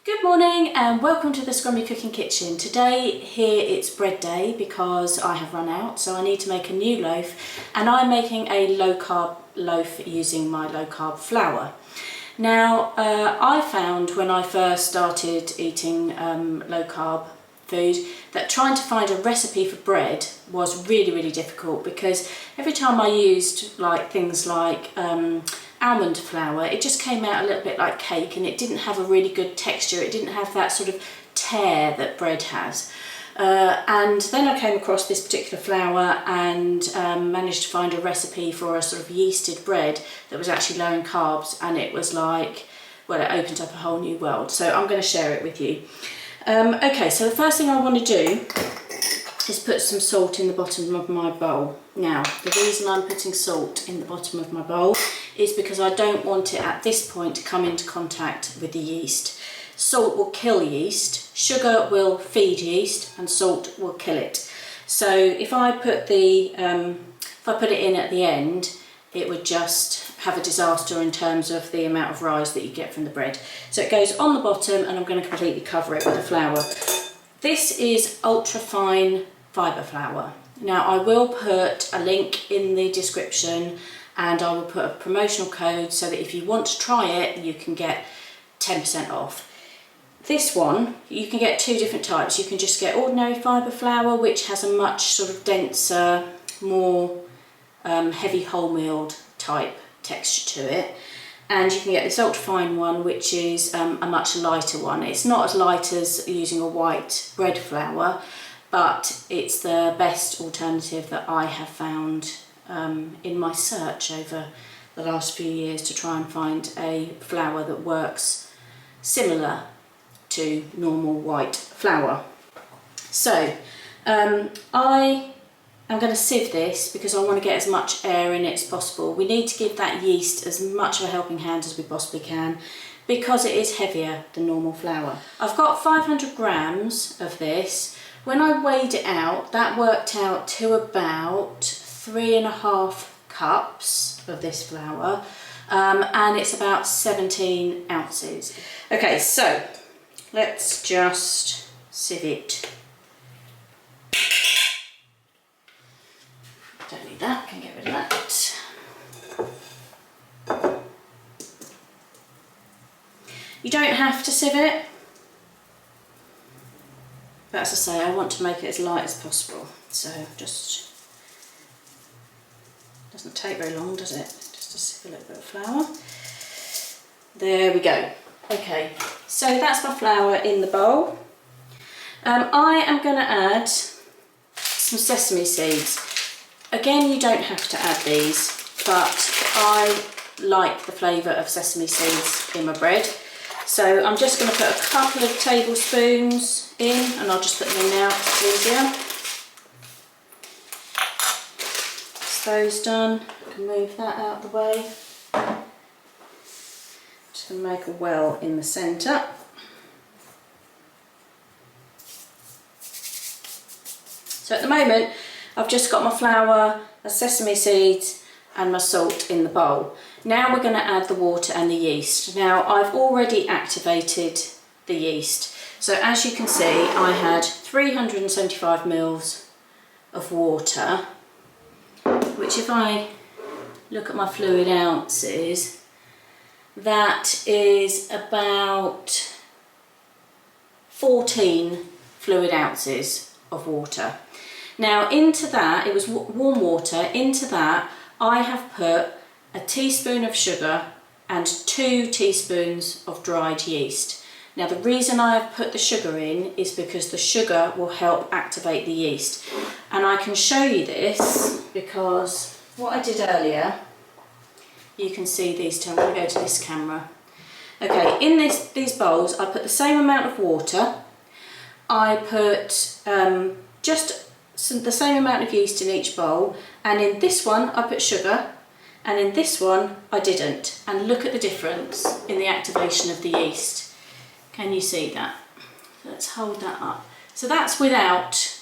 Good morning and welcome to the Scrummy Cooking Kitchen. Today here it's bread day because I have run out, so I need to make a new loaf, and I'm making a low carb loaf using my low carb flour. Now I found when I first started eating low carb food that trying to find a recipe for bread was really difficult, because every time I used things like almond flour, it just came out a little bit like cake, and it didn't have a really good texture. It didn't have that sort of tear that bread has. And then I came across this particular flour and managed to find a recipe for a sort of yeasted bread that was actually low in carbs, and it was like, well, it opened up a whole new world. So I'm going to share it with you. Okay, so the first thing I want to do is put some salt in the bottom of my bowl. Now, the reason I'm putting salt in the bottom of my bowl is because I don't want it at this point to come into contact with the yeast. Salt will kill yeast, sugar will feed yeast, and salt will kill it. So if I put it in at the end, it would just have a disaster in terms of the amount of rise that you get from the bread. So it goes on the bottom, and I'm going to completely cover it with the flour. This is ultra fine fibre flour. Now I will put a link in the description, and I will put a promotional code so that if you want to try it, you can get 10% off. This one, you can get two different types. You can just get ordinary fibre flour, which has a much sort of denser, more heavy wholemealed type texture to it. And you can get this ultra fine one, which is a much lighter one. It's not as light as using a white bread flour, but it's the best alternative that I have found in my search over the last few years to try and find a flour that works similar to normal white flour. So I am going to sieve this because I want to get as much air in it as possible. We need to give that yeast as much of a helping hand as we possibly can, because it is heavier than normal flour. I've got 500 grams of this. When I weighed it out, that worked out to about 3.5 cups of this flour, and it's about 17 ounces. Okay, so let's just sieve it. Don't need that, can get rid of that. You don't have to sieve it, but as I say, I want to make it as light as possible, so just doesn't take very long, does it? Just to sieve a little bit of flour. There we go. Okay, so that's my flour in the bowl. I am going to add some sesame seeds. Again, you don't have to add these, but I like the flavour of sesame seeds in my bread. So I'm just going to put a couple of tablespoons in, and I'll just put them in now, it's easier. That's those done. I can move that out of the way. Just going to make a well in the centre. So at the moment, I've just got my flour, the sesame seeds and my salt in the bowl. Now we're going to add the water and the yeast. Now I've already activated the yeast. So as you can see, I had 375 mils of water, which if I look at my fluid ounces, that is about 14 fluid ounces of water. Now into that, it was warm water, into that I have put a teaspoon of sugar and 2 teaspoons of dried yeast. Now the reason I have put the sugar in is because the sugar will help activate the yeast. And I can show you this because what I did earlier, you can see these two. I'm going to go to this camera. Okay, in these bowls I put the same amount of water. I put the same amount of yeast in each bowl, and in this one I put sugar, and in this one I didn't. And look at the difference in the activation of the yeast. Can you see that? Let's hold that up. So that's without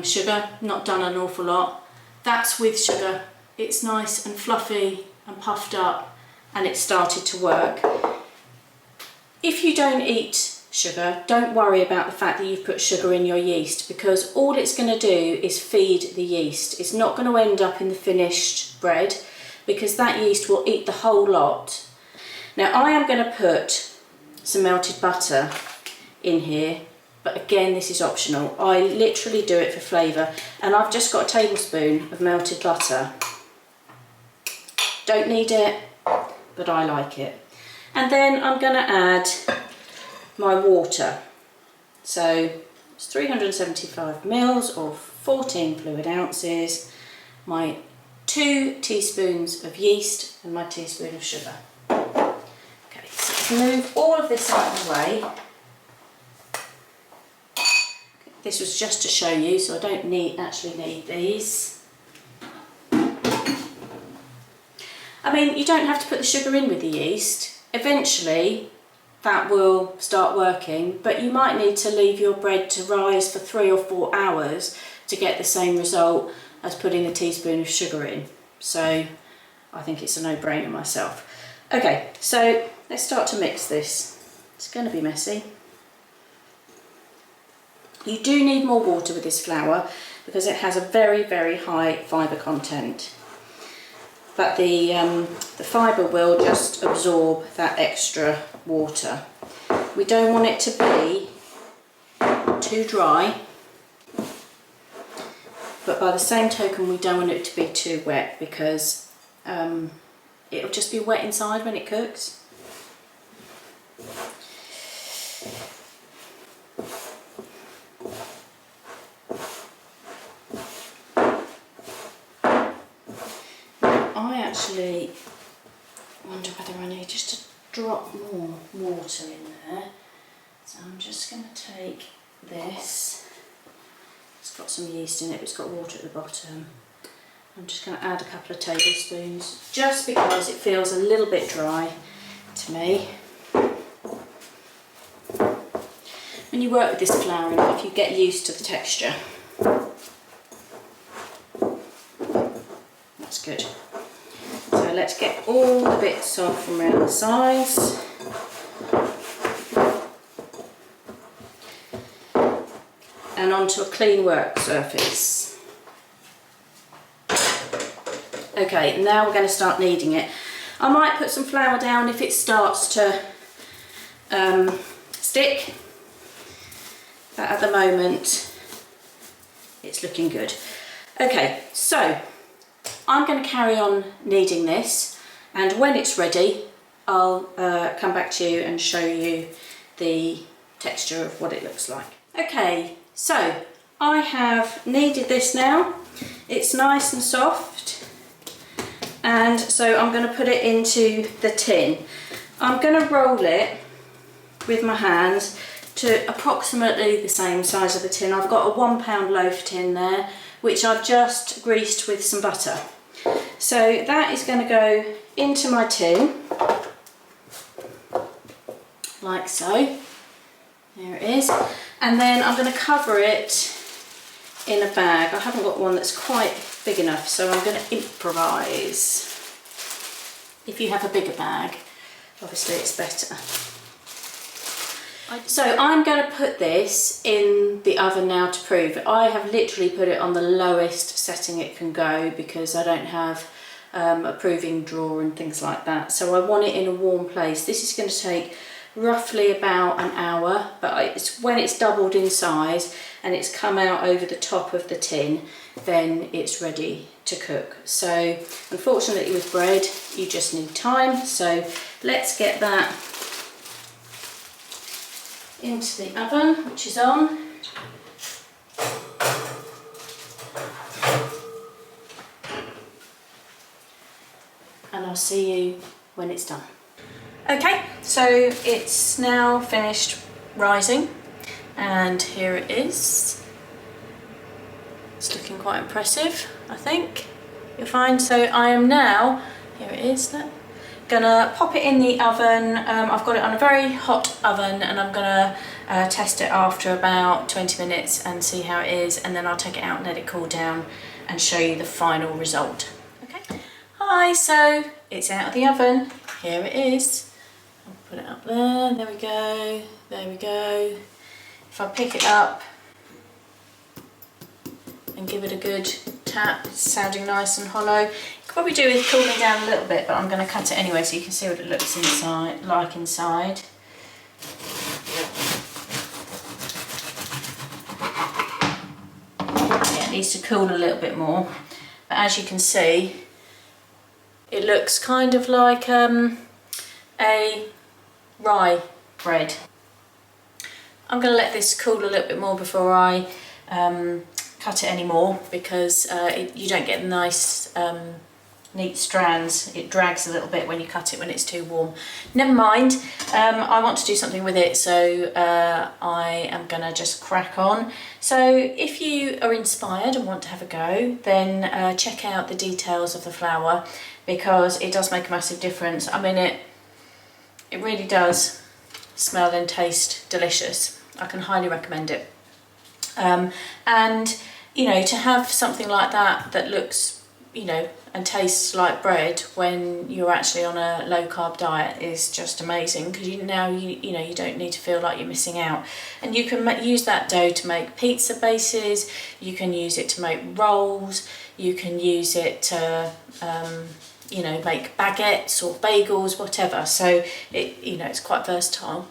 sugar, not done an awful lot. That's with sugar. It's nice and fluffy and puffed up, and it started to work. If you don't eat sugar, don't worry about the fact that you've put sugar in your yeast, because all it's going to do is feed the yeast. It's not going to end up in the finished bread, because that yeast will eat the whole lot. Now I am going to put some melted butter in here, but again, this is optional. I literally do it for flavour, and I've just got a tablespoon of melted butter. Don't need it, but I like it. And then I'm going to add my water. So it's 375 mils or 14 fluid ounces, my 2 teaspoons of yeast and my teaspoon of sugar. Okay, so let's move all of this out of the way. This was just to show you, so I don't actually need these. I mean, you don't have to put the sugar in with the yeast. Eventually that will start working, but you might need to leave your bread to rise for 3 or 4 hours to get the same result as putting a teaspoon of sugar in. So I think it's a no-brainer myself. Okay, so let's start to mix this. It's going to be messy. You do need more water with this flour because it has a very, very high fibre content. But the fibre will just absorb that extra water. We don't want it to be too dry, but by the same token we don't want it to be too wet, because it'll just be wet inside when it cooks. I actually wonder whether I need just a drop more water in there. So I'm just going to take this. It's got some yeast in it, but it's got water at the bottom. I'm just going to add a couple of tablespoons, just because it feels a little bit dry to me. When you work with this flour enough, you get used to the texture. That's good. So let's get all the bits off from around the sides. And onto a clean work surface. Okay, now we're going to start kneading it. I might put some flour down if it starts to stick, but at the moment it's looking good. Okay, so I'm going to carry on kneading this, and when it's ready I'll come back to you and show you the texture of what it looks like. Okay, so I have kneaded this now. It's nice and soft, and so I'm going to put it into the tin. I'm going to roll it with my hands to approximately the same size of the tin. I've got a £1 loaf tin there, which I've just greased with some butter. So that is going to go into my tin, like so. There it is. And then I'm going to cover it in a bag. I haven't got one that's quite big enough, so I'm going to improvise. If you have a bigger bag, obviously it's better. So I'm going to put this in the oven now to prove it. I have literally put it on the lowest setting it can go because I don't have a proving drawer and things like that. So I want it in a warm place. This is going to take roughly about an hour, but when it's doubled in size and it's come out over the top of the tin, then it's ready to cook. So unfortunately with bread you just need time, so let's get that into the oven, which is on. And I'll see you when it's done. Okay, so it's now finished rising, and here it is. It's looking quite impressive, I think. You'll find. So I am now, here it is, look. Gonna pop it in the oven. I've got it on a very hot oven, and I'm gonna test it after about 20 minutes and see how it is, and then I'll take it out and let it cool down and show you the final result. Okay. Hi, so it's out of the oven. Here it is. I'll Put it up there we go, there we go. If I pick it up and give it a good tap, it's sounding nice and hollow. You could probably do with cooling down a little bit, but I'm going to cut it anyway so you can see what it looks inside, like inside. Yeah, it needs to cool a little bit more, but as you can see, it looks kind of like a rye bread. I'm going to let this cool a little bit more before I cut it anymore, because you don't get nice neat strands. It drags a little bit when you cut it when it's too warm. Never mind, I want to do something with it, so I am going to just crack on. So if you are inspired and want to have a go, then check out the details of the flour, because it does make a massive difference. I mean, it really does smell and taste delicious. I can highly recommend it. And you know, to have something like that that looks, you know, and tastes like bread when you're actually on a low carb diet is just amazing, because you know you don't need to feel like you're missing out. And you can use that dough to make pizza bases, you can use it to make rolls, you can use it to you know, make baguettes or bagels, whatever. So it, you know, it's quite versatile.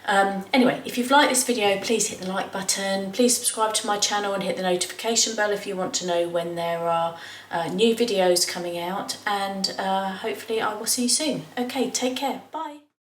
Anyway, if you've liked this video, please hit the like button, please subscribe to my channel and hit the notification bell if you want to know when there are new videos coming out, and hopefully I will see you soon. Okay, take care, bye.